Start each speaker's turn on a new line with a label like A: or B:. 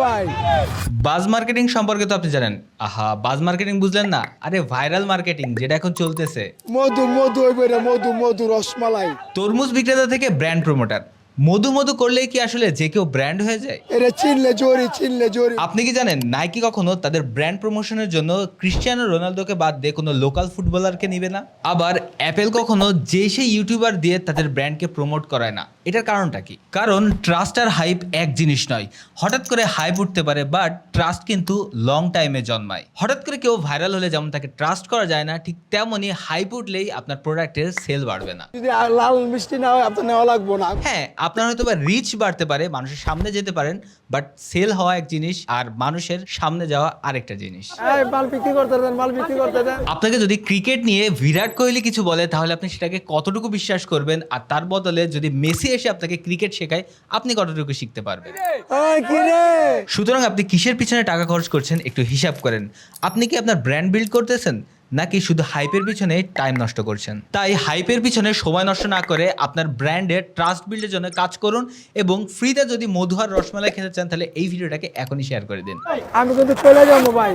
A: ভাই।
B: বাজ মার্কেটিং সম্পর্কে তো আপনি জানেন। আহা, বাজ মার্কেটিং বুঝলেন না? আরে ভাইরাল মার্কেটিং যেটা এখন চলতেছে।
A: মধু মধু ওই বইটা মধু মধু রসমালাই।
B: তরমুজ বিক্রেতা থেকে ব্র্যান্ড প্রমোটার, মধু মধু করলেই কি আসলে যে কেউ ব্র্যান্ড হয়ে যায়?
A: এটা চিনলে জোরি।
B: আপনি কি জানেন নাইকি কখনো তাদের ব্র্যান্ড প্রমোশনের জন্য ক্রিশ্চিয়ানো রোনালদোকে বাদ দিয়ে কোনো লোকাল ফুটবলারকে নিবে না? আবার অ্যাপেল কখনো যে সেই ইউটিউবার দিয়ে তাদের ব্র্যান্ডকে প্রমোট করায় না। এটার কারণটা কি? কারণ ট্রাস্ট আর হাইপ এক জিনিস নয়। হঠাৎ করে হাইপ উঠতে পারে, বাট ট্রাস্ট কিন্তু লং টাইমে জন্মায়। হঠাৎ করে কেউ ভাইরাল হলে যেমন তাকে ট্রাস্ট করা যায় না, ঠিক তেমনই হাইপ উঠলেই আপনার প্রোডাক্টের সেল বাড়বে না।
A: যদি লাল মিষ্টি না হয় আপনার নেওয়া লাগবো না।
B: হ্যাঁ, আপনার হয়তো বা রিচ বাড়তে পারে, মানুষের সামনে যেতে পারেন, বাট সেল হওয়া এক জিনিস আর মানুষের সামনে যাওয়া আরেকটা জিনিস।
A: এই মাল বিক্রি করতে দেন।
B: আপনাকে যদি ক্রিকেট নিয়ে বিরাট কোহলি কিছু বলে তাহলে আপনি সেটাকে কতটুকু বিশ্বাস করবেন, আর তার বদলে যদি মেসি এসে আপনাকে ক্রিকেট শেখায় আপনি কতটুকু শিখতে পারবেন?
A: এই কি রে?
B: সুতরাং আপনি কিসের পিছনে টাকা খরচ করছেন একটু হিসাব করেন। আপনি কি আপনার ব্র্যান্ড বিল্ড করতেছেন নাকি শুধু হাইপের পিছনে টাইম নষ্ট করছেন? তাই হাইপের পিছনে সময় নষ্ট না করে আপনার ব্র্যান্ডের ট্রাস্ট বিল্ডের জন্য কাজ করুন, এবং ফ্রিতে যদি মধু আর রসমালাই খেতে চান তাহলে এই ভিডিওটাকে এখনই শেয়ার করে দিন।
A: আমি কিন্তু চলে যাবো ভাই।